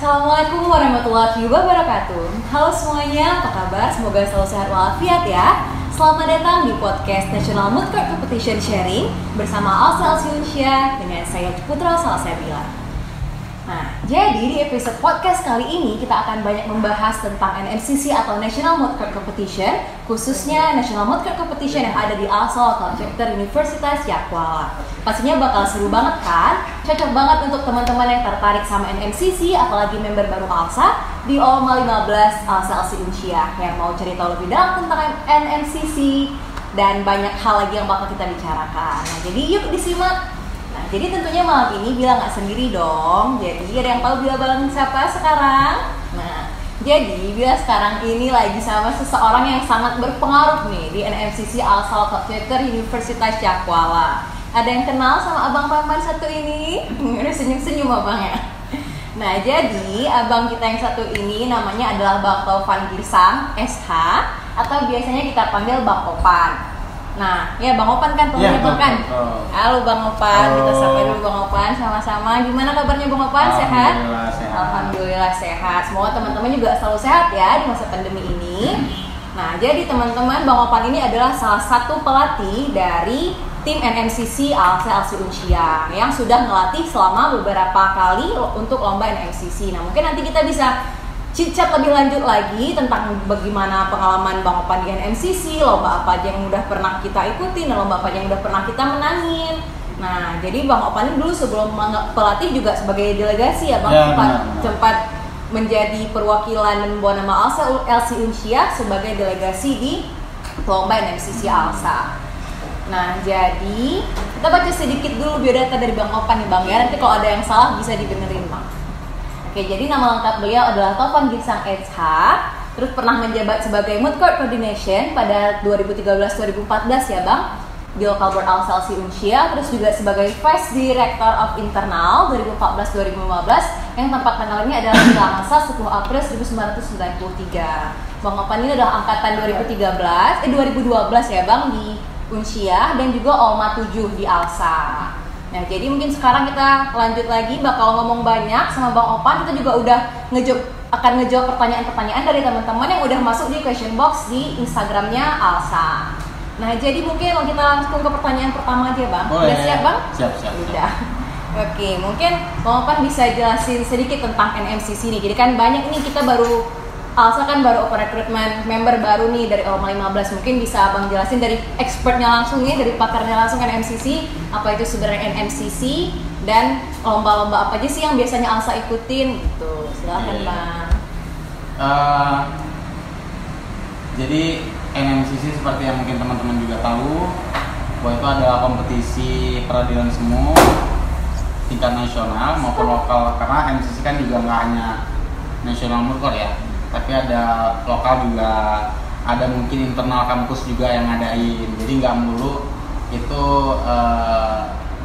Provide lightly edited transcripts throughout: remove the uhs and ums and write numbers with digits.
Assalamualaikum warahmatullahi wabarakatuh. Halo semuanya, apa kabar? Semoga selalu sehat walafiat ya. Selamat datang di podcast National Mood Court Competition Sharing bersama Alsa Alsiunsya dengan saya Putra Salsabila. Nah, jadi di episode podcast kali ini kita akan banyak membahas tentang NMCC atau National Mood Court Competition, khususnya National Mood Court Competition yang ada di Alsa Local Chapter Universitas Yakwala. Pastinya bakal seru banget kan? Cocok banget untuk teman-teman yang tertarik sama NMCC, apalagi member baru Alsa di OMA 15 Alsa Alsiunsya yang mau cerita lebih dalam tentang NMCC dan banyak hal lagi yang bakal kita bicarakan. Nah, jadi yuk disimak. Nah, jadi tentunya malam ini Bila nggak sendiri dong. Jadi ada yang tahu Bila bareng siapa sekarang? Nah, jadi Bila sekarang ini lagi sama seseorang yang sangat berpengaruh nih di NMCC Alsa Local Chapter Universitas Yakwala. Ada yang kenal sama abang paman satu ini? Udah senyum-senyum abangnya. Nah, jadi abang kita yang satu ini namanya adalah Bang Taufan Girsang SH atau biasanya kita panggil Bang Opan. Nah, ya Bang Opan kan temennya kan? Halo Bang Opan, kita sapa dulu Bang Opan sama-sama. Gimana kabarnya Bang Opan? Sehat? Alhamdulillah sehat. Alhamdulillah sehat. Semoga teman-teman juga selalu sehat ya di masa pandemi ini. Nah, jadi teman-teman, Bang Opan ini adalah salah satu pelatih dari tim NMCC Alsa Alsiunsya yang sudah melatih selama beberapa kali untuk lomba NMCC. Nah, mungkin nanti kita bisa cicat lebih lanjut lagi tentang bagaimana pengalaman Bang Opan di NMCC, lomba apa aja yang udah pernah kita ikutin, dan lomba apa aja yang udah pernah kita menangin. Nah, jadi Bang Opan ini dulu sebelum pelatih juga sebagai delegasi ya Bang, sempat menjadi perwakilan dan membawa nama Alsa Alsiunsya sebagai delegasi di lomba NMCC Alsa. Nah, jadi kita baca sedikit dulu biodata dari Bang Opan nih Bang ya, nanti kalau ada yang salah bisa dibenerin Bang. Oke, jadi nama lengkap beliau adalah Taufan Girsang SH, terus pernah menjabat sebagai Mood Court Coordination pada 2013-2014 ya Bang, di Local Board Alsa Alsiunsya, terus juga sebagai Vice Director of Internal 2014-2015 yang tempat tanggalnya adalah Selasa 10 April 1993. Bang Opan ini adalah angkatan 2012 ya Bang di Unsya dan juga OMA 7 di Alsa. Nah, jadi mungkin sekarang kita lanjut lagi, bakal ngomong banyak sama Bang Opan. Kita juga udah akan ngejawab pertanyaan-pertanyaan dari teman-teman yang udah masuk di question box di Instagramnya Alsa. Nah, jadi mungkin kita langsung ke pertanyaan pertama aja Bang. Boleh. Udah siap Bang? Siap. Udah. Oke, mungkin Bang Opan bisa jelasin sedikit tentang NMCC nih. Jadi kan banyak nih kita Alsa kan baru open recruitment member baru nih dari OMA 15. Mungkin bisa Abang jelasin dari expertnya langsung nih, dari pakarnya langsung NMCC, apa itu sebenarnya NMCC dan lomba-lomba apa aja sih yang biasanya Alsa ikutin gitu. Silakan Bang. Jadi NMCC seperti yang mungkin teman-teman juga tahu bahwa itu adalah kompetisi peradilan semu tingkat nasional maupun lokal, karena NMCC kan juga nggak hanya nasional murkor ya, tapi ada lokal juga, ada mungkin internal kampus juga yang ngadain, jadi nggak melulu itu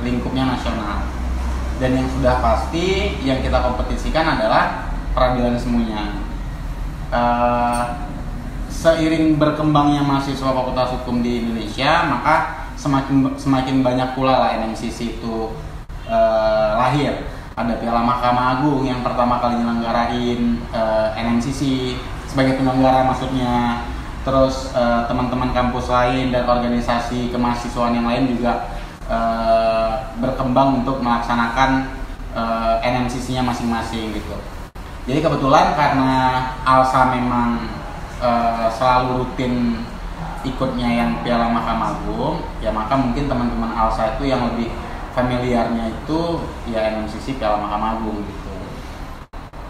lingkupnya nasional. Dan yang sudah pasti yang kita kompetisikan adalah peradilan semuanya. Seiring berkembangnya mahasiswa Fakultas Hukum di Indonesia, maka semakin banyak pula lah NMCC itu lahir. Ada Piala Mahkamah Agung yang pertama kali nyelenggarain NMCC sebagai penyelenggara maksudnya. Terus teman-teman kampus lain dan organisasi kemahasiswaan yang lain juga berkembang untuk melaksanakan NMCC-nya masing-masing gitu. Jadi kebetulan karena Alsa memang selalu rutin ikutnya yang Piala Mahkamah Agung, ya maka mungkin teman-teman Alsa itu yang lebih familiarnya itu ya NMCC Piala Mahkamah Agung gitu.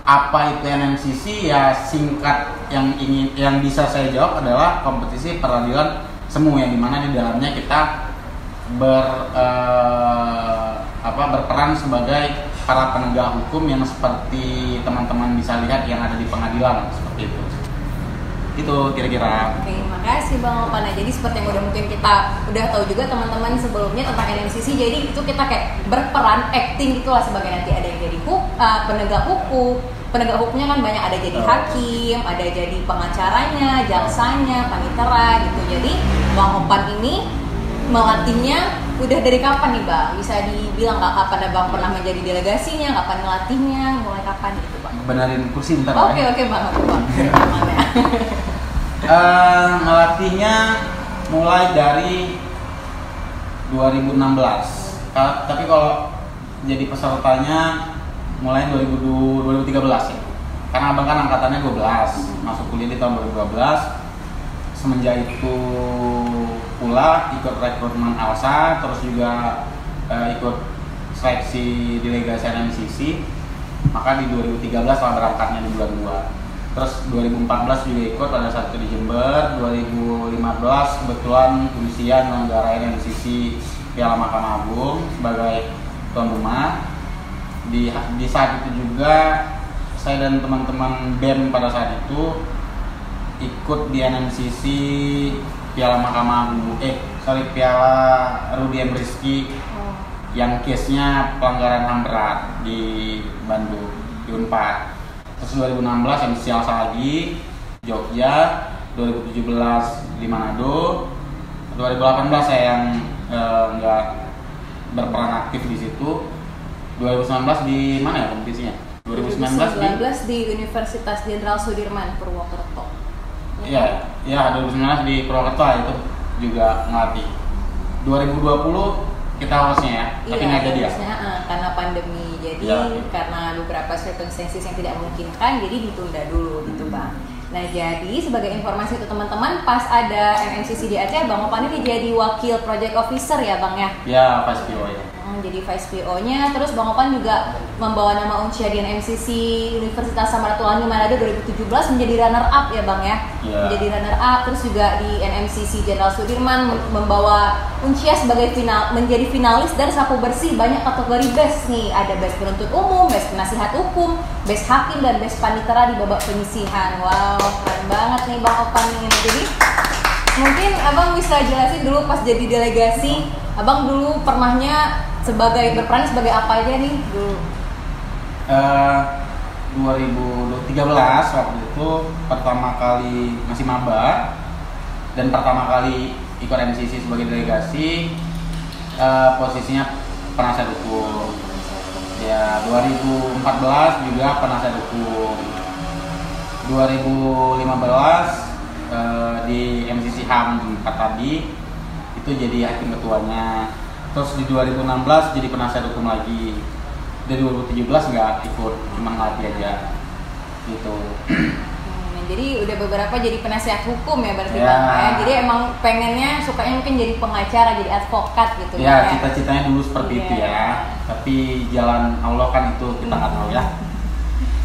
Apa itu NMCC? Ya singkat yang bisa saya jawab adalah kompetisi peradilan semu yang dimana di dalamnya kita berperan sebagai para penegak hukum yang seperti teman-teman bisa lihat yang ada di pengadilan seperti itu. Itu kira-kira. Oke, makasih Bang Opan. Nah, jadi seperti yang udah mungkin kita udah tahu juga teman-teman sebelumnya tentang NMCC, jadi itu kita kayak berperan acting gitulah, sebagai nanti ada yang jadi penegak hukum. Penegak hukumnya kan banyak, ada jadi hakim, ada jadi pengacaranya, jaksanya, panitera gitu. Jadi Bang Opan ini melatihnya udah dari kapan nih Bang? Bisa dibilang nggak kapan Abang pernah menjadi delegasinya, kapan ngelatihnya, mulai kapan gitu Bang? Benerin kursi bentar. Oke Bang, oke Bang. Aman ya. Ngelatihnya mulai dari 2016. Tapi kalau jadi pesertanya mulai 2013 ya. Karena abang kan angkatannya 12, masuk kuliah di tahun 2012. Semenjak itu pula ikut rekrutmen ALSA, terus juga ikut seleksi delegasi NMCC. Maka di 2013 lah berangkatnya di bulan 2. Terus 2014 juga ikut pada saat itu di Jember. 2015 kebetulan undian menyelenggarain NMCC Piala Mahkamah Agung sebagai tuan rumah. Di saat itu juga saya dan teman-teman BEM pada saat itu ikut di NMCC Piala Mahkamah Agung, Piala Rudi M. Rizky yang case-nya pelanggaran HAM berat di Bandung, di Unpad. Terus 2016 MCC ALSA lagi, Jogja, 2017 di Manado, 2018 saya yang nggak berperan aktif di situ. 2019 di mana ya kompetisinya? 2019 di Universitas Jenderal Sudirman Purwokerto. Iya, 2019 di Purwokerto itu juga ngelatih. 2020 kita hostnya ya, tapi nggak jadi ya? Karena pandemi, jadi karena beberapa circumstances yang tidak memungkinkan, jadi ditunda dulu gitu Bang. Nah jadi sebagai informasi untuk teman-teman, pas ada NMCC di Aceh, Bang Opan ini jadi wakil project officer ya Bang ya? Ya, Vice PO ya. Jadi Vice PO-nya, terus Bang Opan juga membawa nama Uncia di NMCC Universitas Samratulangi Manado 2017 menjadi runner up ya Bang ya? Menjadi runner up, terus juga di NMCC Jenderal Sudirman membawa Uncia sebagai menjadi finalis dan sapu bersih banyak kategori best nih, ada best penuntut umum, best penasihat hukum, best hakim dan best panitera di babak penyisihan. Wow, keren banget nih Bang Opan ini. Jadi mungkin Abang bisa jelasin dulu pas jadi delegasi, Abang dulu pernahnya berperan sebagai apa aja nih dulu? 2013 waktu itu pertama kali masih maba dan pertama kali ikut MCC sebagai delegasi, posisinya penasihat hukum. Ya 2014 juga penasihat hukum. 2015 di MCC HAM 4 tadi itu jadi hakim ketuanya. Terus di 2016 jadi penasihat hukum lagi. Dari 2017 nggak ikut, cuma ngelatih aja gitu. Jadi udah beberapa jadi penasihat hukum ya berarti Bang ya. Jadi emang pengennya sukanya mungkin jadi pengacara, jadi advokat gitu ya. Cita-citanya dulu seperti itu ya. Tapi jalan Allah kan itu kita nggak tahu ya.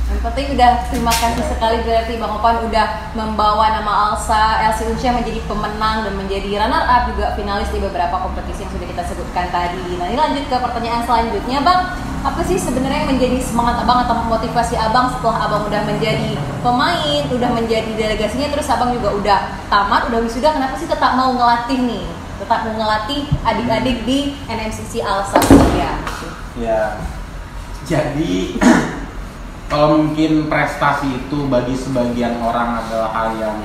Yang penting udah terima kasih sekali berarti Bang Opan udah membawa nama ALSA LC Uncia menjadi pemenang dan menjadi runner up juga finalis di beberapa kompetisi yang sudah kita sebutkan tadi. Nah ini lanjut ke pertanyaan selanjutnya Bang, apa sih sebenarnya yang menjadi semangat Abang atau memotivasi Abang setelah Abang udah menjadi pemain, udah menjadi delegasinya, terus Abang juga udah tamat, udah wisuda, kenapa sih tetap mau ngelatih nih? Tetap mau ngelatih adik-adik di NMCC ALSA ya. Jadi kalau mungkin prestasi itu bagi sebagian orang adalah hal yang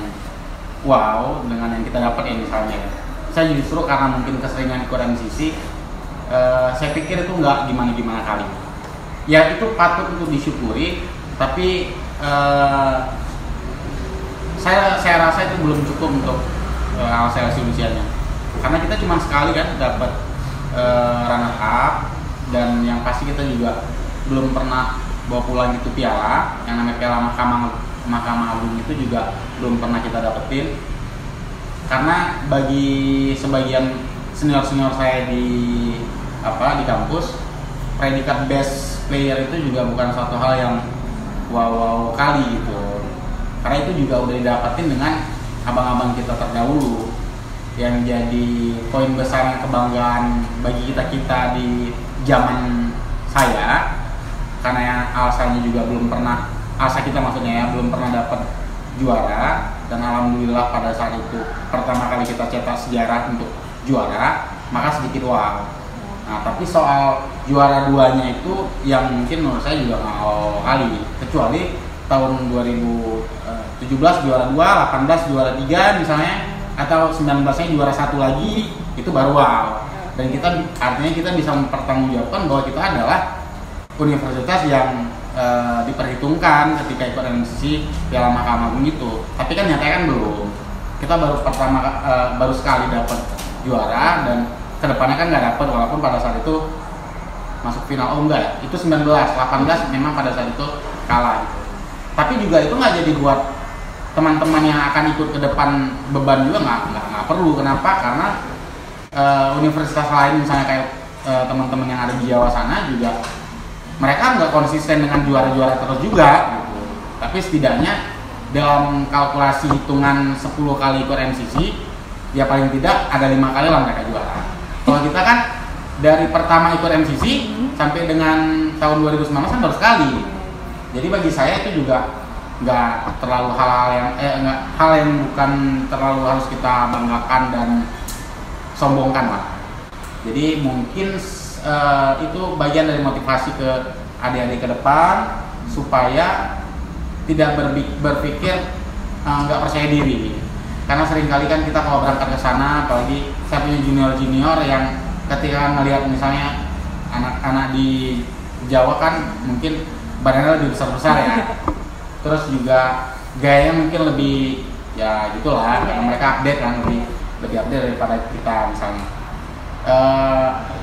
wow dengan yang kita dapat ya misalnya. Saya justru karena mungkin keseringan ikut MCC, saya pikir itu nggak gimana-gimana kali. Ya itu patut untuk disyukuri, tapi saya rasa itu belum cukup untuk ALSA usianya. Karena kita cuma sekali kan dapat runner up, dan yang pasti kita juga belum pernah bawa pulang itu piala, yang namanya Piala Mahkamah Agung itu juga belum pernah kita dapetin. Karena bagi sebagian senior saya di kampus, predikat best player itu juga bukan suatu hal yang wow kali gitu. Karena itu juga udah didapetin dengan abang-abang kita terdahulu, yang jadi poin besar yang kebanggaan bagi kita di zaman saya. Karena yang ALSA-nya juga belum pernah, ALSA kita maksudnya ya, belum pernah dapat juara, dan alhamdulillah pada saat itu pertama kali kita cetak sejarah untuk juara, maka sedikit wow. Nah tapi soal juara duanya itu yang mungkin menurut saya juga nggak kali, kecuali tahun 2017 juara 2, 18 juara 3 misalnya, atau 19-nya juara 1 lagi, itu baru wow. dan kita artinya kita bisa mempertanggungjawabkan bahwa kita adalah universitas yang diperhitungkan ketika ikut NMCC Piala Mahkamah Agung itu. Tapi kan nyatanya kan belum. Kita baru sekali dapat juara dan kedepannya kan nggak dapat, walaupun pada saat itu masuk final. Oh enggak ya, itu 19, 18 memang pada saat itu kalah gitu. Tapi juga itu nggak jadi buat teman-teman yang akan ikut ke depan beban juga nggak perlu. Kenapa? Karena universitas lain misalnya kayak teman-teman yang ada di Jawa sana juga mereka nggak konsisten dengan juara-juara terus juga gitu. Tapi setidaknya dalam kalkulasi hitungan 10 kali ikut MCC ya paling tidak ada 5 kali lah mereka juara. Kalau kita kan dari pertama ikut MCC sampai dengan tahun 2019 kan baru sekali. Jadi bagi saya itu juga nggak terlalu hal yang bukan terlalu harus kita banggakan dan sombongkan lah. Jadi mungkin itu bagian dari motivasi ke adik-adik ke depan supaya tidak berpikir nggak percaya diri. Karena seringkali kan kita kalau berangkat ke sana, apalagi saya punya junior yang ketika melihat misalnya anak-anak di Jawa kan mungkin badannya lebih besar-besar ya. Terus juga gayanya mungkin lebih ya gitulah, karena mereka update kan lebih update daripada kita misalnya.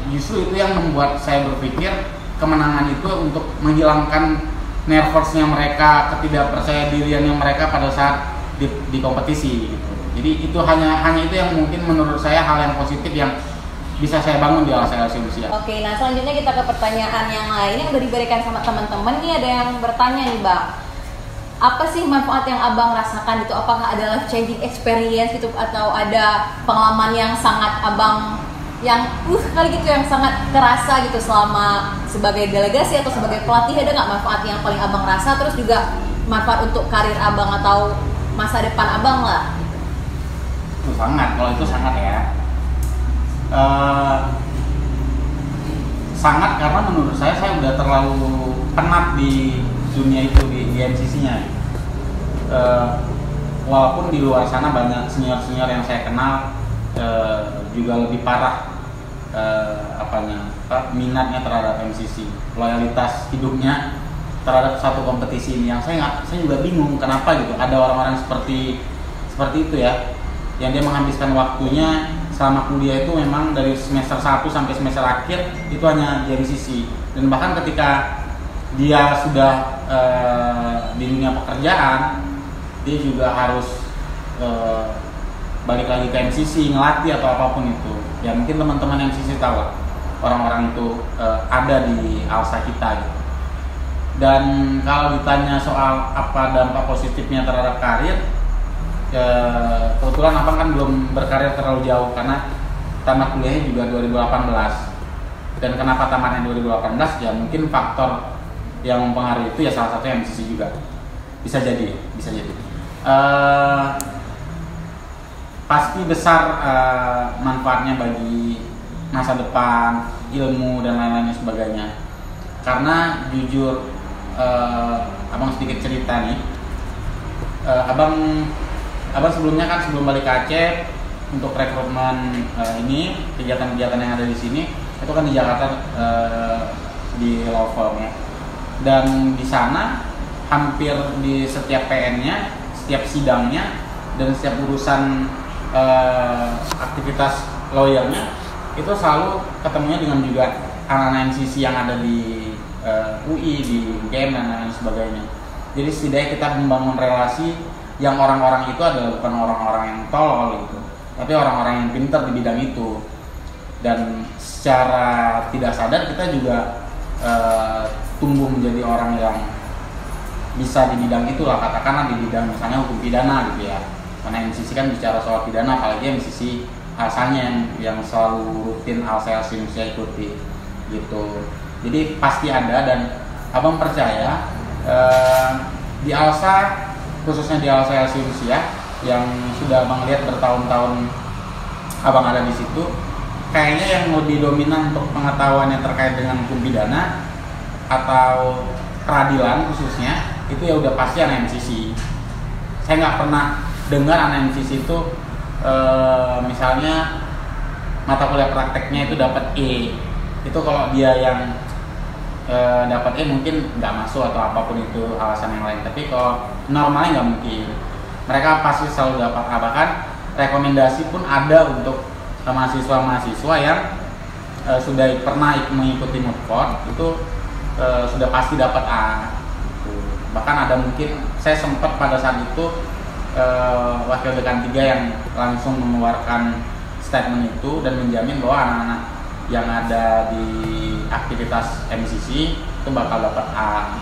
Justru itu yang membuat saya berpikir kemenangan itu untuk menghilangkan nervousnya mereka, ketidakpercaya diriannya mereka pada saat di kompetisi gitu. Jadi itu hanya itu yang mungkin menurut saya hal yang positif yang bisa saya bangun di LC Usia. Oke, nah selanjutnya kita ke pertanyaan yang lain yang udah diberikan sama teman-teman. Ini ada yang bertanya nih Bang, apa sih manfaat yang Abang rasakan itu? Apakah ada life changing experience gitu atau ada pengalaman yang sangat Abang yang kali gitu yang sangat terasa gitu selama sebagai delegasi atau sebagai pelatih? Ada nggak manfaat yang paling Abang rasa, terus juga manfaat untuk karir Abang atau masa depan Abang lah? Itu sangat, kalau itu sangat ya. Sangat karena menurut saya udah terlalu penat di dunia itu di MCC-nya. Walaupun di luar sana banyak senior-senior yang saya kenal juga lebih parah minatnya terhadap MCC, loyalitas hidupnya terhadap satu kompetisi ini yang saya juga bingung kenapa gitu ada orang-orang seperti itu ya, yang dia menghabiskan waktunya selama kuliah itu memang dari semester 1 sampai semester akhir itu hanya di MCC, dan bahkan ketika dia sudah di dunia pekerjaan dia juga harus balik lagi ke MCC, ngelatih atau apapun itu. Ya mungkin teman-teman MCC tahu lah, orang-orang itu ada di ALSA kita gitu. Dan kalau ditanya soal apa dampak positifnya terhadap karir, kebetulan Abang kan belum berkarir terlalu jauh karena tamat kuliahnya juga 2018. Dan kenapa tamatnya 2018? Ya mungkin faktor yang mempengaruhi itu ya salah satunya MCC juga. Bisa jadi. Pasti besar manfaatnya bagi masa depan, ilmu dan lain-lain sebagainya. Karena jujur, Abang sedikit cerita nih. Abang sebelumnya kan sebelum balik ke Aceh untuk rekrutmen ini kegiatan-kegiatan yang ada di sini itu kan di Jakarta di law firm ya. Dan di sana hampir di setiap PN-nya, setiap sidangnya dan setiap urusan aktivitas lawyernya itu selalu ketemunya dengan juga anak-anak MCC yang ada di UI, di UGM dan lain sebagainya. Jadi setidaknya kita membangun relasi yang orang-orang itu adalah bukan orang-orang yang tolol gitu, tapi orang-orang yang pintar di bidang itu. Dan secara tidak sadar kita juga tumbuh menjadi orang yang bisa di bidang itulah, katakanlah di bidang misalnya hukum pidana gitu ya. Karena MCC kan bicara soal pidana, apalagi MCC asalnya yang selalu rutin ALSA Indonesia ikuti gitu. Jadi pasti ada, dan Abang percaya di ALSA, khususnya di ALSA Indonesia yang sudah Abang lihat bertahun-tahun Abang ada di situ, kayaknya yang lebih dominan untuk pengetahuan yang terkait dengan hukum pidana atau peradilan khususnya itu ya udah pasti anak MCC. Saya nggak pernah dengar anak MCC itu misalnya mata kuliah prakteknya itu dapat E. Itu kalau dia yang dapat E mungkin nggak masuk atau apapun itu alasan yang lain. Tapi kalau normalnya nggak mungkin. Mereka pasti selalu dapat A. Bahkan rekomendasi pun ada untuk mahasiswa-mahasiswa yang sudah pernah mengikuti moot court itu sudah pasti dapat A. Bahkan ada mungkin saya sempat pada saat itu wakil dekan 3 yang langsung mengeluarkan statement itu dan menjamin bahwa anak-anak yang ada di aktivitas MCC itu bakal dapat A.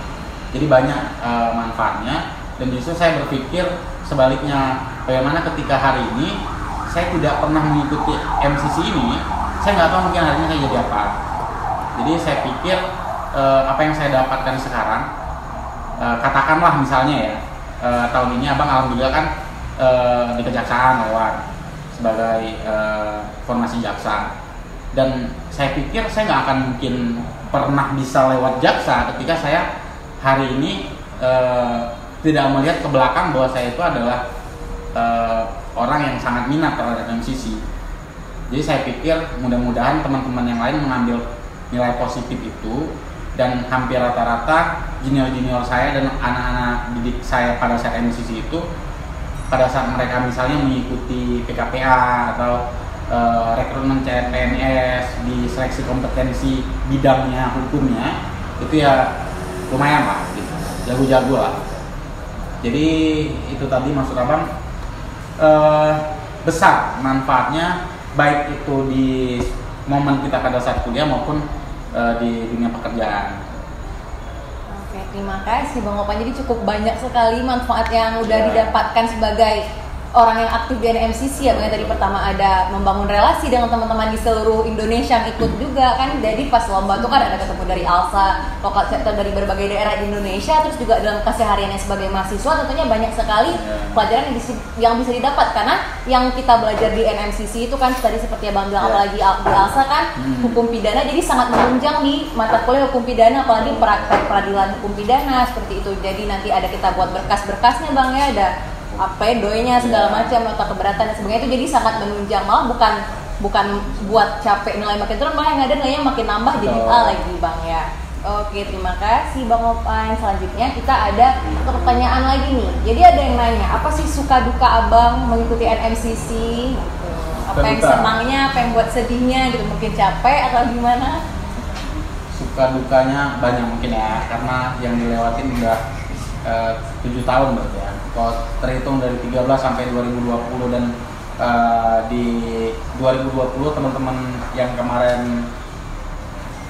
Jadi banyak manfaatnya, dan justru saya berpikir sebaliknya, bagaimana ketika hari ini saya tidak pernah mengikuti MCC ini, saya nggak tahu mungkin hari ini saya jadi apa. Jadi saya pikir apa yang saya dapatkan sekarang, katakanlah misalnya ya, tahun ini abang alhamdulillah kan di kejaksaan lewat sebagai formasi jaksa, dan saya pikir saya nggak akan mungkin pernah bisa lewat jaksa ketika saya hari ini tidak melihat ke belakang bahwa saya itu adalah orang yang sangat minat terhadap MCC. Jadi saya pikir mudah-mudahan teman-teman yang lain mengambil nilai positif itu, dan hampir rata-rata junior-junior saya dan anak-anak didik saya pada saat MCC itu, pada saat mereka misalnya mengikuti PKPA atau rekrutmen CPNS di seleksi kompetensi bidangnya, hukumnya, itu ya lumayan lah gitu, jago-jago lah. Jadi itu tadi maksud abang, besar manfaatnya, baik itu di momen kita pada saat kuliah maupun di dunia pekerjaan. Oke, terima kasih Bang Opan. Jadi cukup banyak sekali manfaat yang udah didapatkan sebagai orang yang aktif di NMCC ya Bang. Tadi pertama ada membangun relasi dengan teman-teman di seluruh Indonesia yang ikut juga kan. Jadi pas lomba tuh kan ada ketemu dari ALSA, lokal chapter dari berbagai daerah di Indonesia, terus juga dalam kesehariannya sebagai mahasiswa tentunya banyak sekali pelajaran yang bisa didapat, karena yang kita belajar di NMCC itu kan tadi seperti Abang bilang, apalagi di ALSA kan hukum pidana, jadi sangat menunjang di mata kuliah hukum pidana, apalagi praktek peradilan hukum pidana seperti itu. Jadi nanti ada kita buat berkas-berkasnya Bang ya, ada doanya segala macam, nota keberatan dan sebagainya, itu jadi sangat menunjang, malah bukan buat capek nilai makin turun, malah yang ada nilainya makin nambah jadi A lagi Bang ya. Oke, terima kasih Bang Opan. Selanjutnya kita ada pertanyaan lagi nih. Jadi ada yang nanya, apa sih suka duka Abang mengikuti NMCC? Gitu. Apa yang senangnya, apa yang buat sedihnya gitu, mungkin capek atau gimana? Suka dukanya banyak mungkin ya, karena yang dilewatin udah 7 tahun berarti ya. Kalau terhitung dari 13 sampai 2020, dan di 2020 teman-teman yang kemarin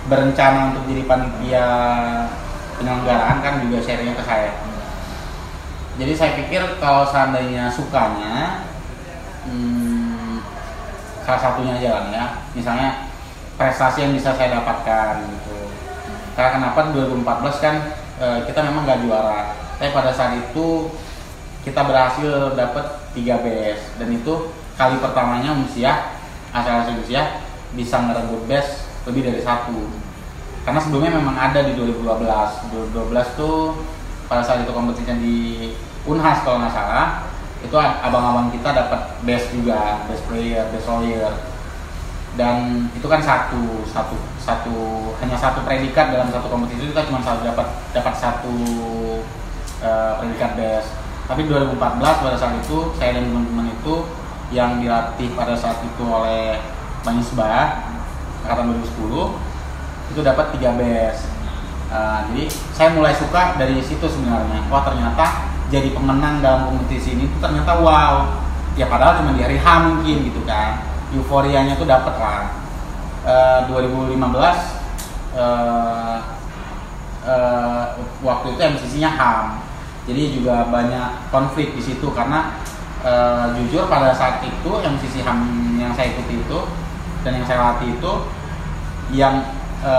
berencana untuk jadi panitia penyelenggaraan kan juga sharingnya ke saya. Jadi saya pikir kalau seandainya sukanya, salah satunya aja lah ya, misalnya prestasi yang bisa saya dapatkan gitu. Karena kenapa 2014 kan kita memang nggak juara, tapi pada saat itu kita berhasil dapat 3 best, dan itu kali pertamanya Unsia, asal Unsia bisa ngerebut best lebih dari 1. Karena sebelumnya memang ada di 2012 tuh pada saat itu kompetisinya di Unhas kalau nggak salah, itu abang-abang kita dapat best juga, best player, best lawyer, dan itu kan hanya satu predikat dalam satu kompetisi, kita cuma dapat satu predikat best. Tapi 2014 pada saat itu saya dan teman-teman itu yang dilatih pada saat itu oleh Bang Isbah angkatan 2010 itu dapat 3 best. Jadi saya mulai suka dari situ sebenarnya. Wah, ternyata jadi pemenang dalam kompetisi ini tuh ternyata wow. Ya padahal cuma di hari H mungkin gitu kan. Euforianya tuh dapat lah. 2015 waktu itu MCC-nya HAM. Jadi juga banyak konflik di situ karena jujur pada saat itu MCC HAM yang saya ikuti itu dan yang saya latih itu yang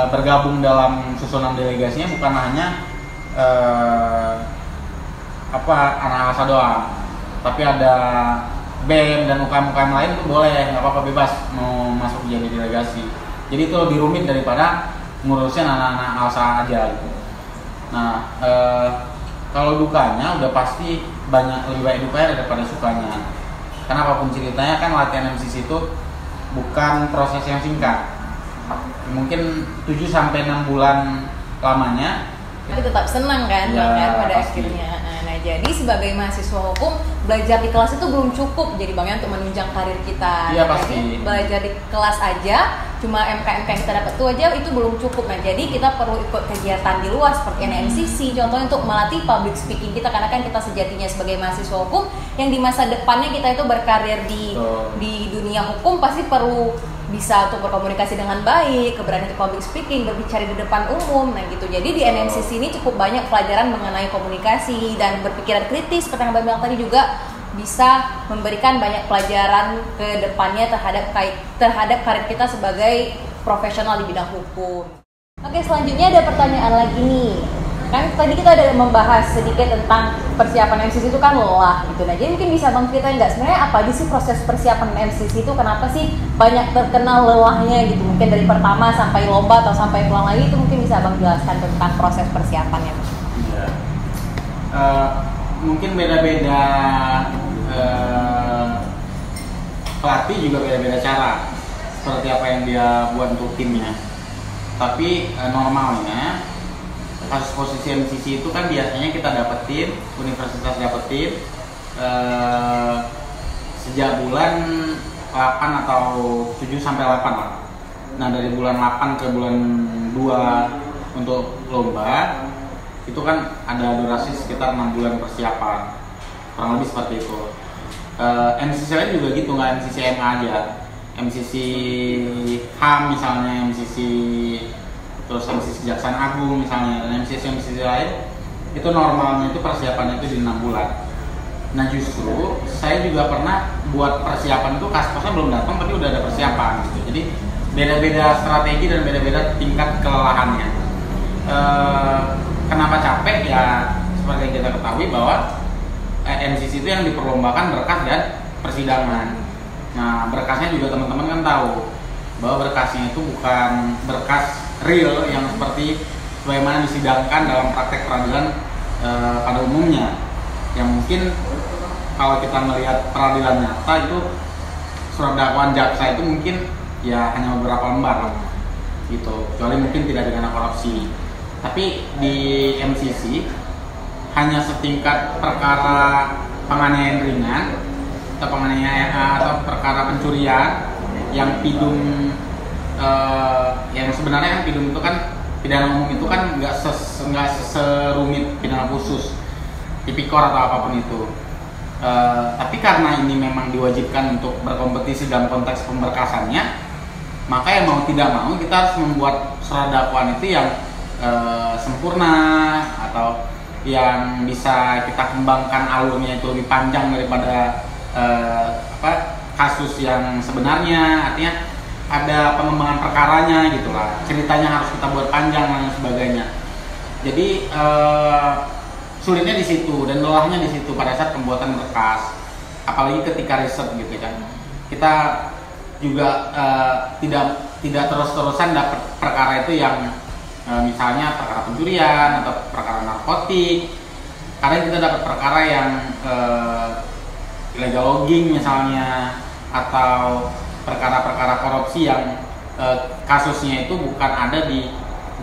bergabung dalam susunan delegasinya bukan hanya anak ALSA doang, tapi ada BEM dan UKM-UKM lain tuh boleh, nggak apa-apa, bebas mau masuk jadi delegasi. Jadi itu lebih rumit daripada ngurusin anak-anak ALSA aja gitu. Nah, kalau dukanya udah pasti lebih banyak dukanya daripada sukanya. Karena apapun ceritanya kan latihan MCC itu bukan proses yang singkat. Mungkin 7 sampai 6 bulan lamanya. Tapi tetap senang kan, Ya, kan pada pasti. akhirnya. Nah, jadi sebagai mahasiswa hukum, belajar di kelas itu belum cukup jadi Bang ya untuk menunjang karir kita. Iya, Nah, pasti. jadi belajar di kelas aja, cuma MKMK yang kita dapat tuh aja itu belum cukup. Nah, jadi kita perlu ikut kegiatan di luar seperti NMCC, contohnya untuk melatih public speaking kita, karena kan kita sejatinya sebagai mahasiswa hukum yang di masa depannya kita itu berkarir di dunia hukum pasti perlu bisa untuk berkomunikasi dengan baik, keberanian untuk public speaking, berbicara di depan umum, nah gitu. Jadi di NMCC ini cukup banyak pelajaran mengenai komunikasi dan berpikiran kritis. Seperti yang Abang bilang tadi juga bisa memberikan banyak pelajaran ke depannya terhadap karir kita sebagai profesional di bidang hukum. Oke, selanjutnya ada pertanyaan lagi nih. Kan tadi kita ada membahas sedikit tentang persiapan MCC itu kan lelah gitu. Nah, jadi mungkin bisa Bang ceritain nggak sebenarnya apa aja sih proses persiapan MCC itu, kenapa sih banyak terkenal lelahnya gitu? Mungkin dari pertama sampai lomba atau sampai pulang lagi itu mungkin bisa Bang jelaskan tentang proses persiapannya. Iya. Mungkin beda-beda pelatih juga beda-beda cara seperti apa yang dia buat untuk timnya. Tapi normalnya kasus posisi MCC itu kan biasanya kita dapetin, universitas dapetin sejak bulan 8 atau 7 sampai 8 lah. Nah, dari bulan 8 ke bulan 2 untuk lomba itu kan ada durasi sekitar 6 bulan persiapan, kurang lebih seperti itu. MCC lain juga gitu, nggak MCC MA aja, MCC HAM misalnya, MCC terus MCC Kejaksaan Agung misalnya, dan MCC lain itu normalnya itu persiapannya itu di 6 bulan. Nah, justru saya juga pernah buat persiapan itu kasposnya belum datang tapi udah ada persiapan gitu. Jadi beda-beda strategi dan beda-beda tingkat kelelahannya. Kenapa capek ya, seperti yang kita ketahui bahwa MCC itu yang diperlombakan berkas dan persidangan. Nah, berkasnya juga teman-teman kan tahu bahwa berkasnya itu bukan berkas real yang seperti bagaimana disidangkan dalam praktek peradilan pada umumnya. Yang mungkin kalau kita melihat peradilan nyata itu surat dakwaan jaksa itu mungkin ya hanya beberapa lembar gitu, kecuali mungkin tidak dengan korupsi. Tapi di MCC hanya setingkat perkara penganiayaan ringan atau penganiayaan atau perkara pencurian yang pidum, yang sebenarnya kan pidum itu kan pidana umum itu kan nggak serumit pidana khusus, tipikor atau apapun itu. Tapi karena ini memang diwajibkan untuk berkompetisi dalam konteks pemberkasannya, maka ya mau tidak mau kita harus membuat surat dakwaan itu yang sempurna atau yang bisa kita kembangkan alurnya itu lebih panjang daripada kasus yang sebenarnya. Artinya ada pengembangan perkaranya gitulah, ceritanya harus kita buat panjang dan sebagainya. Jadi sulitnya di situ dan lelahnya di situ pada saat pembuatan berkas, apalagi ketika riset gitu kan. Kita juga tidak terus-terusan dapat perkara itu yang misalnya perkara pencurian atau perkara narkotik. Kadang kita dapat perkara yang illegal logging misalnya, atau perkara-perkara korupsi yang kasusnya itu bukan ada di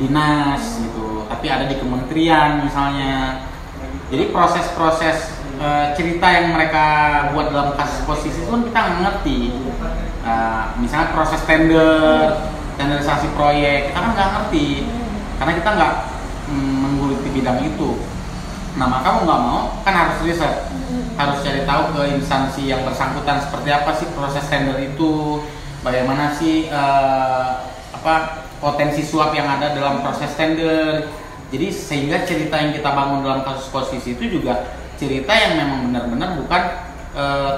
dinas gitu, tapi ada di kementerian misalnya. Jadi proses-proses cerita yang mereka buat dalam kasus posisi itu kan kita nggak ngerti. Misalnya proses tenderisasi proyek, kita kan nggak ngerti karena kita nggak menggeluti bidang itu. Nah, maka mau nggak mau kan harus riset, harus cari tahu ke instansi yang bersangkutan seperti apa sih proses tender itu, bagaimana sih potensi suap yang ada dalam proses tender. Jadi sehingga cerita yang kita bangun dalam kasus posisi itu juga cerita yang memang benar-benar bukan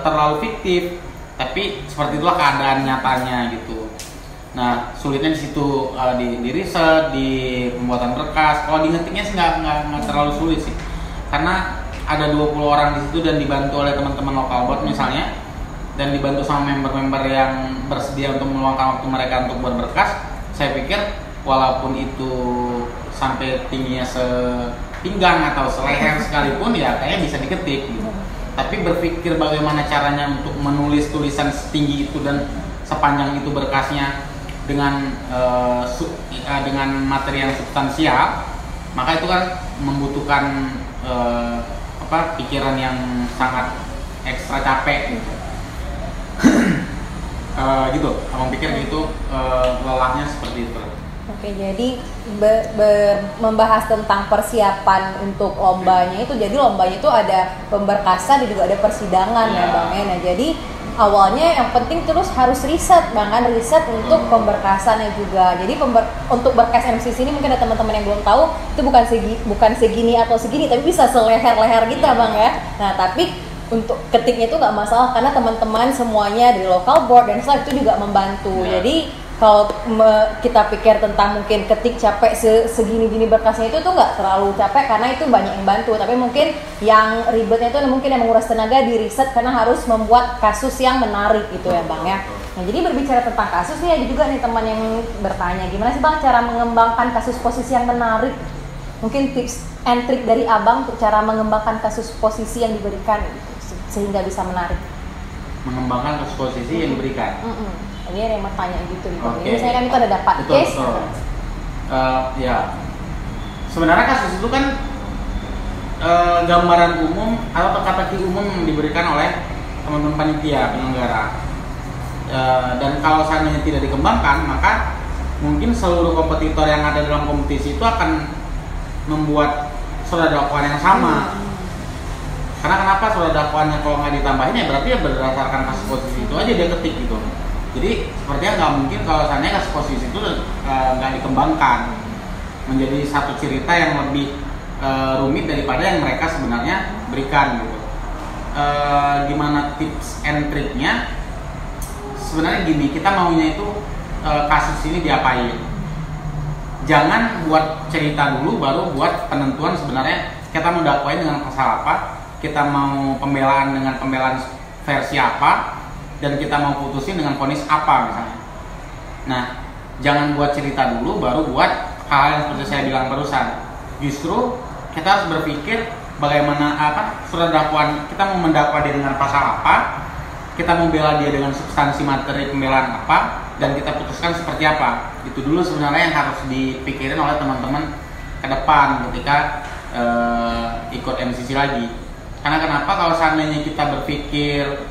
terlalu fiktif, tapi seperti itulah keadaan nyatanya gitu. Nah, sulitnya di situ, di riset, di pembuatan berkas. Kalau di ngetiknya sih nggak terlalu sulit sih, karena ada 20 orang di situ dan dibantu oleh teman-teman lokal bot misalnya, dan dibantu sama member-member yang bersedia untuk meluangkan waktu mereka untuk buat berkas. Saya pikir walaupun itu sampai tingginya sepinggang atau seleher sekalipun ya kayaknya bisa diketik gitu. Tapi berpikir bagaimana caranya untuk menulis tulisan setinggi itu dan sepanjang itu berkasnya dengan materi yang substansial, maka itu kan membutuhkan pikiran yang sangat ekstra capek gitu. Gitu, abang pikir gitu, lelahnya seperti itu. Oke, jadi membahas tentang persiapan untuk lombanya itu, jadi lombanya itu ada pemberkasan dan juga ada persidangan ya Bang ya. Nah, jadi awalnya yang penting terus harus riset Bang kan, riset untuk pemberkasannya juga. Jadi untuk berkas MCC ini mungkin ada teman-teman yang belum tahu, itu bukan segini atau segini, tapi bisa seleher-leher gitu Bang ya. Nah, tapi untuk ketiknya itu nggak masalah karena teman-teman semuanya dari local board dan staff itu juga membantu. Jadi kalau kita pikir tentang mungkin ketik capek segini-gini berkasnya itu tuh nggak terlalu capek karena itu banyak yang bantu, tapi mungkin yang ribetnya itu mungkin yang menguras tenaga di riset karena harus membuat kasus yang menarik gitu ya Bang ya. Nah, jadi berbicara tentang kasus nih, ada juga nih teman yang bertanya gimana sih Bang cara mengembangkan kasus posisi yang menarik, mungkin tips and trick dari Abang untuk cara mengembangkan kasus posisi yang diberikan gitu, sehingga bisa menarik. Mengembangkan kasus posisi yang diberikan. Ini ada yang mau tanya gitu nih. Okay. Ini saya kan itu ada dapat case. Ya, sebenarnya kasus itu kan gambaran umum atau teka-teki umum yang diberikan oleh teman-teman panitia penyelenggara. Dan kalau seandainya tidak dikembangkan, maka mungkin seluruh kompetitor yang ada dalam kompetisi itu akan membuat surat dakwaan yang sama. Karena kenapa surat dakwaannya kalau nggak ditambahin ya berarti ya berdasarkan kasus posisi itu aja dia ketik gitu. Jadi sepertinya nggak mungkin kalau seandainya kasus posisi itu nggak dikembangkan menjadi satu cerita yang lebih rumit daripada yang mereka sebenarnya berikan gitu. Gimana tips and triknya? Sebenarnya gini, kita maunya itu kasus ini diapain. Jangan buat cerita dulu baru buat penentuan sebenarnya kita mau dakwain dengan pasal apa, kita mau pembelaan dengan pembelaan versi apa, dan kita mau putusin dengan vonis apa misalnya. Nah, jangan buat cerita dulu baru buat hal yang seperti saya bilang barusan. Justru kita harus berpikir bagaimana surat dakwaan, kita mau mendakwa dia dengan pasal apa, kita mau bela dia dengan substansi materi pembelaan apa, dan kita putuskan seperti apa. Itu dulu sebenarnya yang harus dipikirin oleh teman-teman ke depan ketika ikut MCC lagi. Karena kenapa kalau seandainya kita berpikir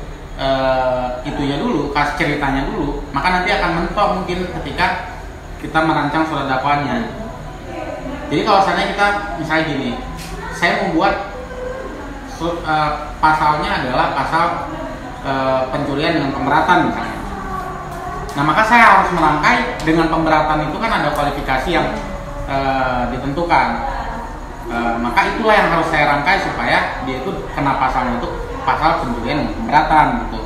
itunya dulu, ceritanya dulu, maka nanti akan mentok mungkin ketika kita merancang surat dakwaannya. Jadi kalau seandainya kita misalnya gini, saya membuat pasalnya adalah pasal pencurian dengan pemberatan misalnya. Nah, maka saya harus merangkai dengan pemberatan itu kan ada kualifikasi yang ditentukan. Maka itulah yang harus saya rangkai supaya dia itu kena pasalnya itu pasal pencurian dengan pemberatan gitu.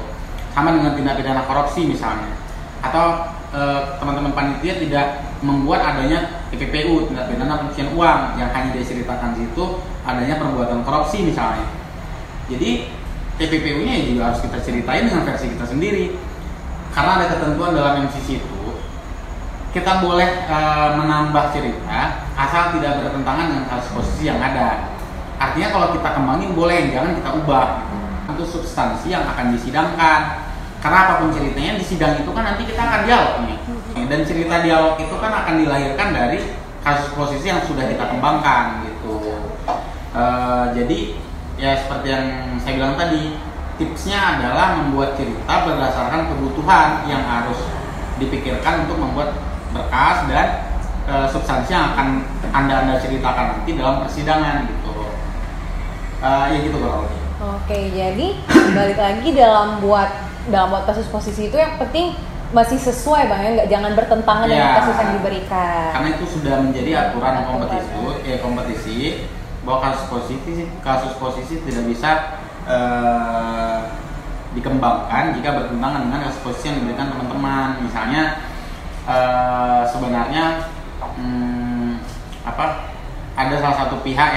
Sama dengan tindak pidana korupsi misalnya. Atau teman-teman panitia tidak membuat adanya TPPU, tindak pidana pencucian uang, yang hanya diceritakan di situ adanya perbuatan korupsi misalnya. Jadi TPPU-nya juga harus kita ceritain dengan versi kita sendiri. Karena ada ketentuan dalam MCC itu, kita boleh menambah cerita asal tidak bertentangan dengan kasus posisi yang ada. Artinya kalau kita kembangin boleh, jangan kita ubah. Itu substansi yang akan disidangkan. Karena apapun ceritanya di sidang itu kan nanti kita akan dialog nih. Dan cerita dialog itu kan akan dilahirkan dari kasus posisi yang sudah kita kembangkan gitu. Jadi ya seperti yang saya bilang tadi, tipsnya adalah membuat cerita berdasarkan kebutuhan yang harus dipikirkan untuk membuat berkas dan substansi yang akan anda ceritakan nanti dalam persidangan gitu. Ya gitu kalau. Oke, jadi balik lagi dalam buat kasus posisi itu yang penting masih sesuai Bang ya, jangan bertentangan dengan kasus yang diberikan. Karena itu sudah menjadi aturan kompetisi bahwa kasus posisi tidak bisa dikembangkan jika bertentangan dengan kasus posisi yang diberikan teman-teman. Misalnya sebenarnya ada salah satu pihak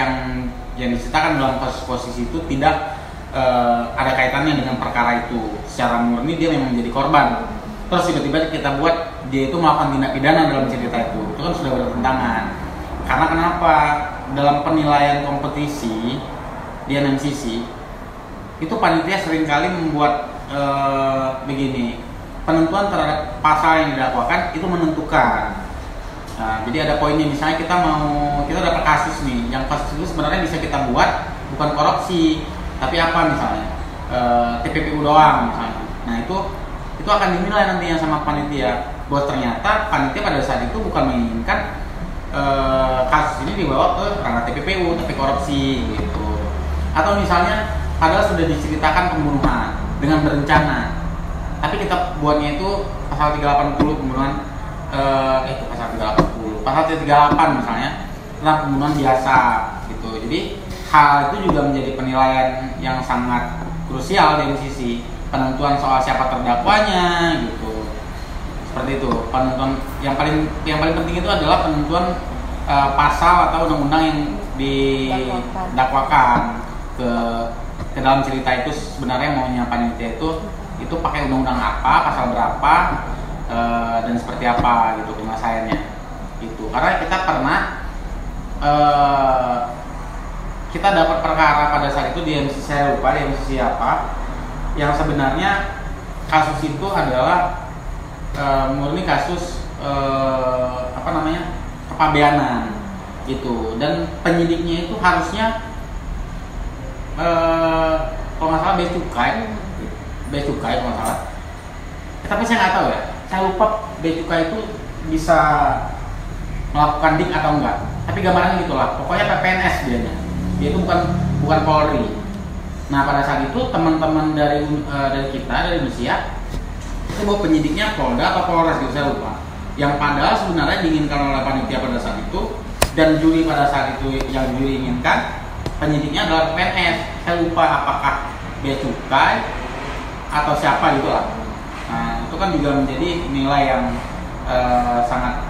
yang diceritakan dalam kasus posisi itu tidak ada kaitannya dengan perkara itu secara murni, dia memang menjadi korban. Terus tiba-tiba kita buat dia itu melakukan tindak pidana dalam cerita itu kan sudah bertentangan. Karena kenapa? Dalam penilaian kompetisi di NMCC itu panitia seringkali membuat begini, penentuan terhadap pasal yang didakwakan itu menentukan. Nah, jadi ada poinnya, misalnya kita dapat kasus nih, yang kasus itu sebenarnya bisa kita buat bukan korupsi, tapi apa misalnya TPPU doang misalnya. Nah itu akan dinilai nantinya sama panitia, bahwa ternyata panitia pada saat itu bukan menginginkan kasus ini dibawa ke ranah TPPU tapi korupsi gitu. Atau misalnya padahal sudah diceritakan pembunuhan dengan berencana, tapi kita buatnya itu pasal 380 pembunuhan, itu pasal 380, pasal 38 misalnya tentang pembunuhan biasa gitu. Jadi hal itu juga menjadi penilaian yang sangat krusial dari sisi penentuan soal siapa terdakwanya gitu. Seperti itu. Penentuan yang paling penting itu adalah penentuan pasal atau undang-undang yang didakwakan ke dalam cerita itu sebenarnya maunya panitia itu pakai undang-undang apa, pasal berapa, dan seperti apa gitu penyelesaiannya gitu. Karena kita pernah kita dapat perkara pada saat itu di MCC, saya lupa di MCC apa, yang sebenarnya kasus itu adalah murni kasus kepabeanan gitu, dan penyidiknya itu harusnya kalau nggak salah bea cukai kalau nggak salah. Tapi saya nggak tahu ya, saya lupa bea cukai itu bisa melakukan dik atau enggak. Tapi gambarannya gitulah, pokoknya PPNS dia itu bukan Polri. Nah pada saat itu teman-teman dari kita dari Indonesia itu bawa penyidiknya Polda atau Polres gitu, saya lupa. Yang padahal sebenarnya diinginkan oleh panitia pada saat itu dan juri pada saat itu, yang juri inginkan penyidiknya adalah PNS. Saya lupa apakah bea cukai atau siapa gitu lah. Nah itu kan juga menjadi nilai yang sangat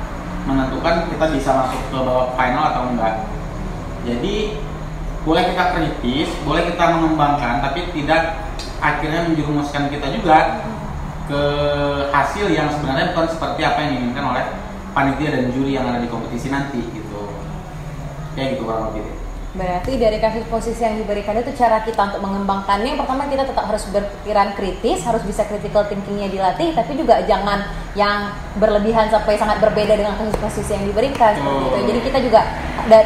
menentukan kita bisa masuk ke babak final atau enggak. Jadi boleh kita kritis, boleh kita mengembangkan, tapi tidak akhirnya menjerumuskan kita juga ke hasil yang sebenarnya bukan seperti apa yang diinginkan oleh panitia dan juri yang ada di kompetisi nanti gitu. Ya gitu kurang lebih. Berarti dari kasus posisi yang diberikan itu cara kita untuk mengembangkannya, yang pertama kita tetap harus berpikiran kritis, harus bisa critical thinkingnya dilatih, tapi juga jangan yang berlebihan sampai sangat berbeda dengan kasus posisi yang diberikan seperti itu. Jadi kita juga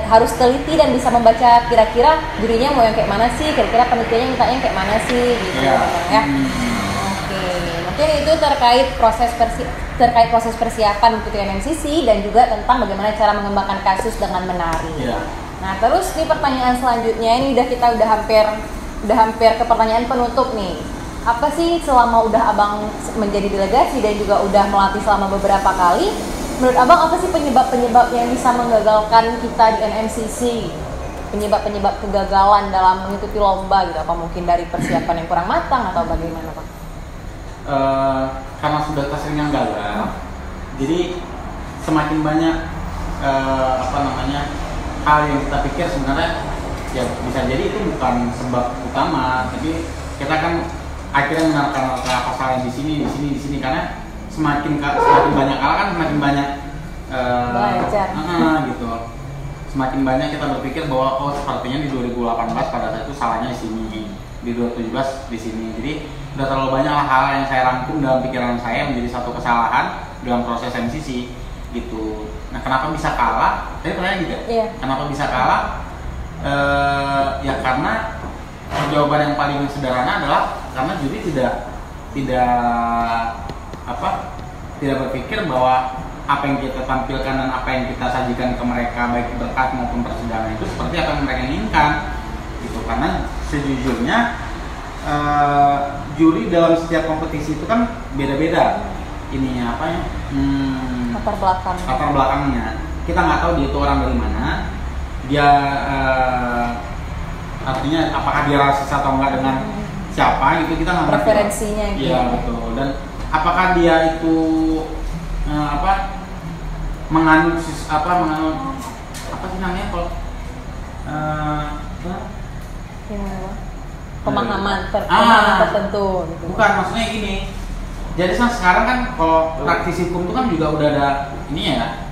harus teliti dan bisa membaca kira-kira jurinya mau yang kayak mana sih, kira-kira penelitiannya mintanya yang kayak mana sih gitu ya. Oke, mungkin itu terkait proses persiapan untuk NMCC dan juga tentang bagaimana cara mengembangkan kasus dengan menari. Nah terus nih pertanyaan selanjutnya, ini udah hampir ke pertanyaan penutup nih. Apa sih selama udah abang menjadi delegasi dan juga udah melatih selama beberapa kali, menurut abang apa sih penyebab yang bisa menggagalkan kita di NMCC? Penyebab kegagalan dalam mengikuti lomba gitu? Apa mungkin dari persiapan yang kurang matang atau bagaimana Pak? Karena sudah keseringan gagal, jadi semakin banyak hal yang kita pikir sebenarnya ya bisa jadi itu bukan sebab utama, tapi kita kan akhirnya menerapkan pasal yang di sini karena semakin banyak hal kan semakin banyak belajar gitu. Semakin banyak kita berpikir bahwa sepertinya di 2018 pada saat itu salahnya di sini, di 2017 di sini. Jadi udah terlalu banyak hal yang saya rangkum dalam pikiran saya menjadi satu kesalahan dalam proses MCC gitu. Nah kenapa bisa kalah? Tadi pertanyaan juga. Kenapa bisa kalah? Ya karena jawaban yang paling sederhana adalah karena juri tidak berpikir bahwa apa yang kita tampilkan dan apa yang kita sajikan ke mereka baik berkas maupun persidangan itu seperti apa yang mereka inginkan gitu. Karena sejujurnya juri dalam setiap kompetisi itu kan beda-beda ininya latar belakangnya. Kita nggak tahu dia itu orang dari mana, dia artinya apakah dia rasis atau enggak dengan siapa gitu, kita nggak ngerti preferensinya gitu. Iya betul. Dan apakah dia itu menganut apa sih namanya kalau pemahaman tertentu gitu. Bukan, maksudnya gini. Jadi sekarang kan kalau praktisi hukum itu kan juga udah ada ini ya,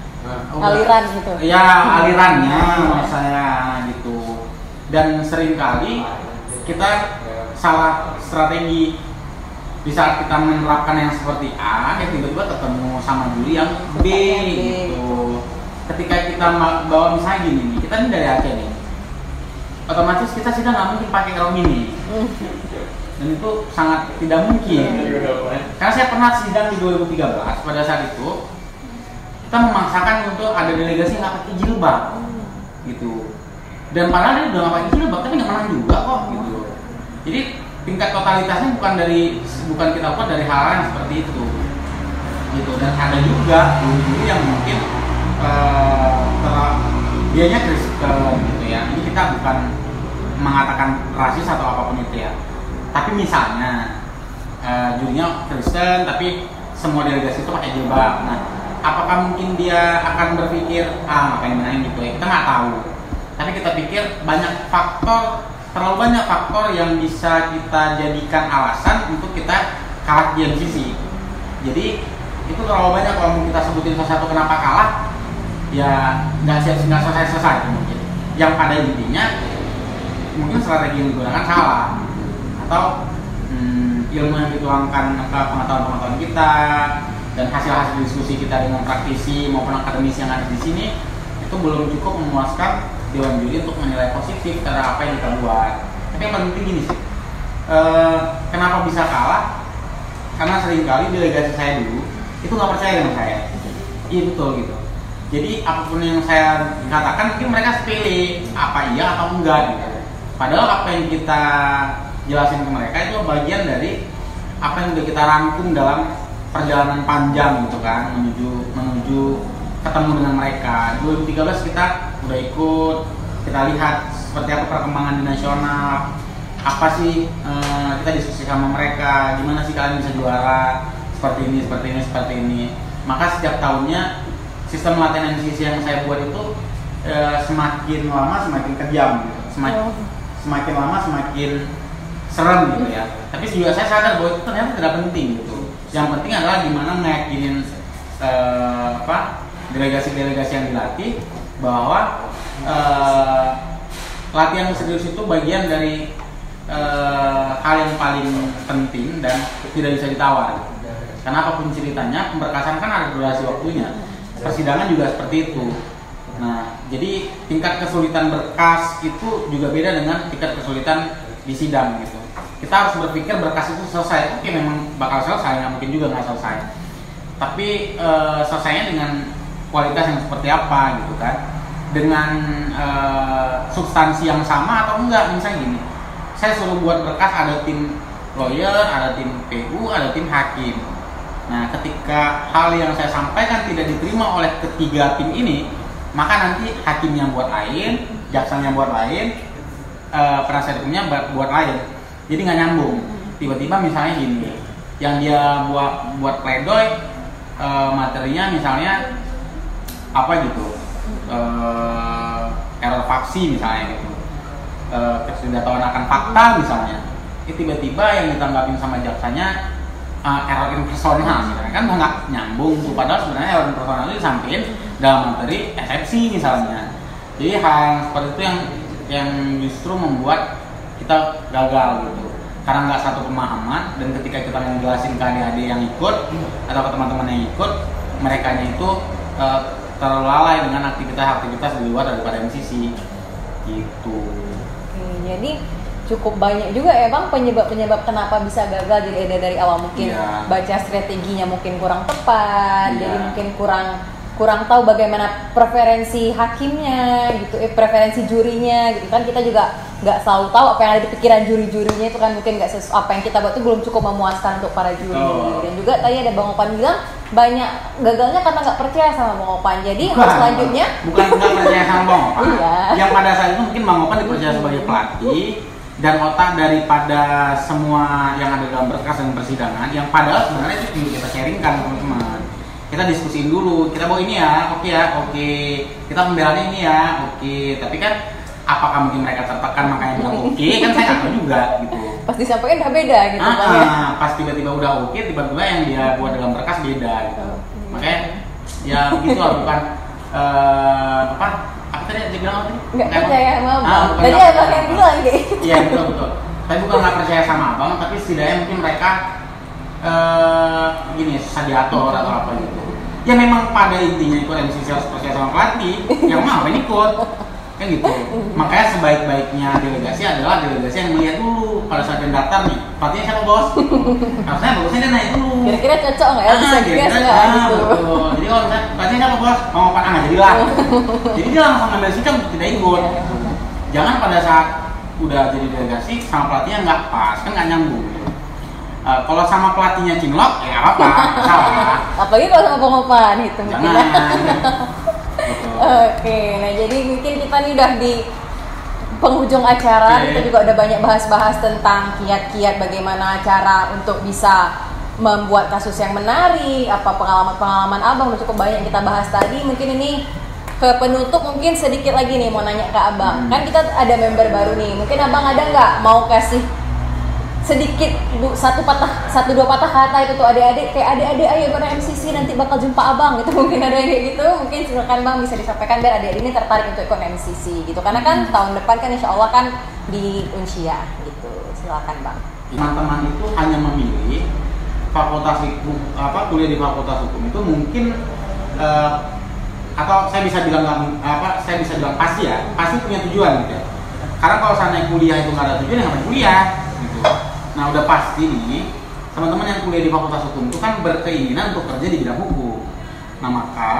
aliran gitu. Ya alirannya menurut saya gitu. Dan seringkali kita salah strategi di saat kita menerapkan yang seperti A, ya tiba-tiba ketemu sama Juli yang B gitu. Ketika kita bawa misalnya gini nih, kita ini dari Aceh nih, otomatis kita sidang nggak mungkin pakai kaum ini, dan itu sangat tidak mungkin. Karena saya pernah sidang di 2013, pada saat itu kita memaksakan untuk ada delegasi nggak pakai jilbab, gitu. Dan padahal dia udah nggak pakai jilbab, tapi nggak menang juga kok, gitu. Jadi tingkat totalitasnya bukan kita buat dari hal yang seperti itu, gitu. Dan ada juga guru yang mungkin dianya Kristen, gitu ya. Ini kita bukan mengatakan rasis atau apapun itu ya. Tapi misalnya jurinya Kristen, tapi semua delegasi itu pakai jilbab. Nah, apakah mungkin dia akan berpikir ngapain menangin gitu ya? Kita nggak tahu. Tapi kita pikir terlalu banyak faktor yang bisa kita jadikan alasan untuk kita kalah di MCC. Jadi itu terlalu banyak kalau kita sebutin sesuatu kenapa kalah, ya nggak selesai mungkin. Yang pada intinya mungkin strategi yang digunakan salah, atau ilmu yang dituangkan ke pengetahuan kita dan hasil-hasil diskusi kita dengan praktisi maupun akademisi yang ada di sini itu belum cukup memuaskan Dewan Juri untuk menilai positif terhadap apa yang kita buat. Tapi yang paling penting gini sih, kenapa bisa kalah? Karena seringkali delegasi saya dulu itu nggak percaya dengan saya. Iya betul gitu. Jadi apapun yang saya katakan mungkin mereka sepele, apa iya atau enggak gitu. Padahal apa yang kita jelasin ke mereka itu bagian dari apa yang udah kita rangkum dalam perjalanan panjang gitu kan, menuju ketemu dengan mereka. 2013 kita udah ikut, kita lihat seperti apa perkembangan di nasional, apa sih kita diskusi sama mereka, gimana sih kalian bisa juara seperti ini. Maka setiap tahunnya sistem latihan MCC yang saya buat itu semakin lama semakin kejam gitu. Semakin lama semakin serem gitu ya. Tapi juga saya sadar bahwa itu ternyata tidak penting gitu. Yang penting adalah gimana meyakinin delegasi-delegasi yang dilatih bahwa latihan serius itu bagian dari hal yang paling penting dan tidak bisa ditawar. Karena apapun ceritanya, pemberkasan kan ada durasi waktunya. Persidangan juga seperti itu. Nah, jadi tingkat kesulitan berkas itu juga beda dengan tingkat kesulitan di sidang gitu. Kita harus berpikir berkas itu selesai. Oke, memang bakal selesai, nggak mungkin juga nggak selesai. Tapi selesainya dengan kualitas yang seperti apa gitu kan? Dengan substansi yang sama atau enggak? Misalnya gini, saya suruh buat berkas, ada tim lawyer, ada tim PU, ada tim hakim. Nah, ketika hal yang saya sampaikan tidak diterima oleh ketiga tim ini, maka nanti hakimnya buat lain, jaksanya buat lain, penasihat hukumnya buat lain. Jadi nggak nyambung. Tiba-tiba misalnya gini, yang dia buat pledoi, materinya misalnya apa gitu, error faksi misalnya gitu, ketidaktahuan akan fakta misalnya. Tiba-tiba yang ditanggapin sama jaksanya error impersonal misalnya, kan nggak nyambung tuh. Padahal sebenarnya error impersonal itu disampaikan dalam materi eksepsi misalnya. Jadi hal yang seperti itu yang justru membuat kita gagal gitu, karena nggak satu pemahaman. Dan ketika kita ngejelasin ke adik-adik yang ikut atau ke teman-teman yang ikut, merekanya itu terlalu lalai dengan aktivitas-aktivitas di luar daripada MCC gitu. Jadi cukup banyak juga ya Bang penyebab kenapa bisa gagal. Jadi ada dari awal mungkin baca strateginya mungkin kurang tepat, jadi mungkin kurang tahu bagaimana preferensi hakimnya gitu, preferensi jurinya gitu kan. Kita juga nggak selalu tahu apa yang ada di pikiran juri-jurinya itu kan, mungkin nggak apa yang kita buat itu belum cukup memuaskan untuk para juri. Dan juga tadi ada Bang Opan bilang banyak gagalnya karena nggak percaya sama Bang Opan. Jadi selanjutnya bukan nggak percaya sama Bang Opan. Yang pada saat itu mungkin Bang Opan dipercaya sebagai pelatih dan otak daripada semua yang ada dalam berkas dan persidangan, yang padahal sebenarnya itu perlu kita sharingkan teman-teman. Kita diskusiin dulu, kita bawa ini ya, oke. Kita pembelaannya ini ya, oke. Tapi kan apakah mungkin mereka tertekan makanya bilang oke, kan saya nggak tahu juga gitu. Pas disampaikan udah beda gitu Bang ya. Pas tiba-tiba udah oke, tiba-tiba yang dia buat dalam berkas beda gitu. Makanya ya begitu lah, bukan apa tadi dia bilang apa tadi? Nggak percaya sama Abang. Tadi Abang yang bilang gitu. Iya betul. Tapi bukan nggak percaya sama Abang, tapi setidaknya mungkin mereka gini susah diatur atau apa gitu. Ya memang pada intinya ikut MCC harus percaya sama pelatih, yang mau ngapain ikut kan gitu. Makanya sebaik-baiknya delegasi adalah delegasi yang melihat dulu pada saat yang daftar nih pelatihnya siapa bos. Harusnya bagusnya dia naik dulu. Kira-kira cocok nggak ya? Bisa digas nggak gitu? Betul. Jadi kalau misalnya pelatihnya siapa bos, mau apa nggak jadilah. Jadi dia langsung ngambil sikap untuk tidak ikut. Jangan pada saat udah jadi delegasi sama pelatihnya nggak pas, kan nggak nyambung. Kalau sama pelatihnya cinlok ya apa? Salah. Apalagi kalau sama pengopan itu mungkin. Jangan. Oke, nah jadi mungkin kita nih udah di penghujung acara. Kita juga udah banyak bahas-bahas tentang kiat-kiat bagaimana cara untuk bisa membuat kasus yang menarik, apa pengalaman-pengalaman abang udah cukup banyak kita bahas tadi. Mungkin ini ke penutup mungkin sedikit lagi nih mau nanya ke abang. Kan kita ada member baru nih, mungkin abang ada nggak mau kasih sedikit satu dua patah kata itu tuh adik-adik, kayak adik-adik ayo ke MCC nanti bakal jumpa abang gitu, mungkin ada yang kayak gitu. Mungkin silakan bang bisa disampaikan biar adik-adik ini tertarik untuk ikut MCC gitu, karena kan tahun depan kan insya Allah kan di Unsia gitu. Silakan bang. Teman-teman itu hanya memilih fakultas hukum, kuliah di fakultas hukum itu mungkin atau saya bisa bilang pasti punya tujuan gitu. Karena kalau seandainya kuliah itu nggak ada tujuan, ya ngapain kuliah gitu. Nah udah pasti nih teman-teman yang kuliah di fakultas hukum itu kan berkeinginan untuk kerja di bidang hukum. Nah maka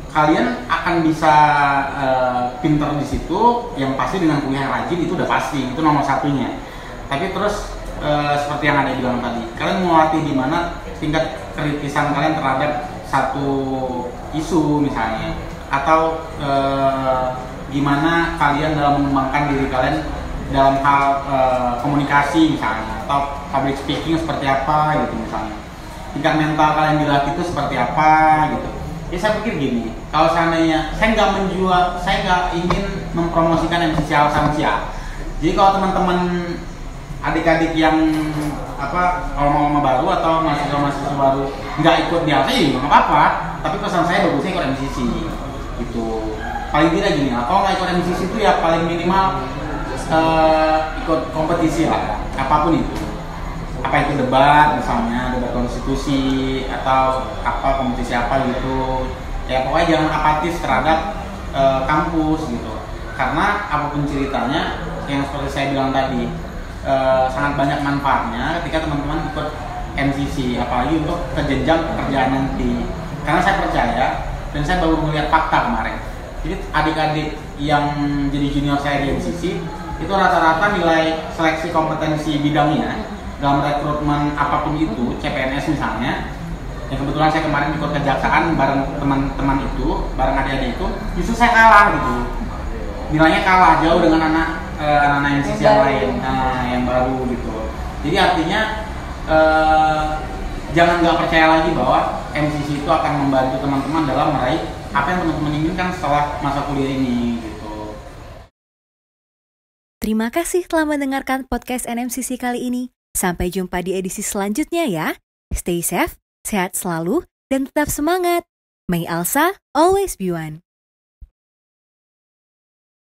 kalian akan bisa pinter di situ, yang pasti dengan kuliah rajin itu udah pasti, itu nomor satunya. Tapi terus seperti yang ada bilang tadi, kalian mau latih di mana tingkat kritisan kalian terhadap satu isu misalnya, atau gimana kalian dalam mengembangkan diri kalian dalam hal komunikasi misalnya, atau public speaking seperti apa gitu misalnya, tingkat mental kalian dilatih itu seperti apa gitu. Jadi saya pikir gini, kalau seandainya saya nggak ingin mempromosikan MCC Al-Samsiah. Jadi kalau teman-teman adik-adik yang orang-orang baru atau mahasiswa baru nggak ikut di Alsa ya nggak apa-apa, tapi pesan saya bagusnya ikut MCC gitu. Paling tidak gini lah, kalau nggak ikut MCC itu ya paling minimal ikut kompetisi lah, apapun itu. Apa itu debat misalnya, debat konstitusi atau apa kompetisi apa gitu. Ya pokoknya jangan apatis terhadap kampus gitu. Karena apapun ceritanya, yang seperti saya bilang tadi, sangat banyak manfaatnya ketika teman-teman ikut MCC, apalagi untuk jenjang pekerjaan nanti. Karena saya percaya, dan saya baru melihat fakta kemarin. Jadi adik-adik yang jadi junior saya di MCC itu rata-rata nilai seleksi kompetensi bidangnya dalam rekrutmen apapun itu, CPNS misalnya, yang kebetulan saya kemarin ikut kejaksaan bareng teman-teman itu, bareng adik-adik itu, justru saya kalah gitu. Nilainya kalah jauh dengan anak-anak MCC yang lain, yang baru gitu. Jadi artinya jangan nggak percaya lagi bahwa MCC itu akan membantu teman-teman dalam meraih apa yang teman-teman inginkan setelah masa kuliah ini gitu. Terima kasih telah mendengarkan podcast NMCC kali ini. Sampai jumpa di edisi selanjutnya ya. Stay safe, sehat selalu, dan tetap semangat. May Alsa always be one.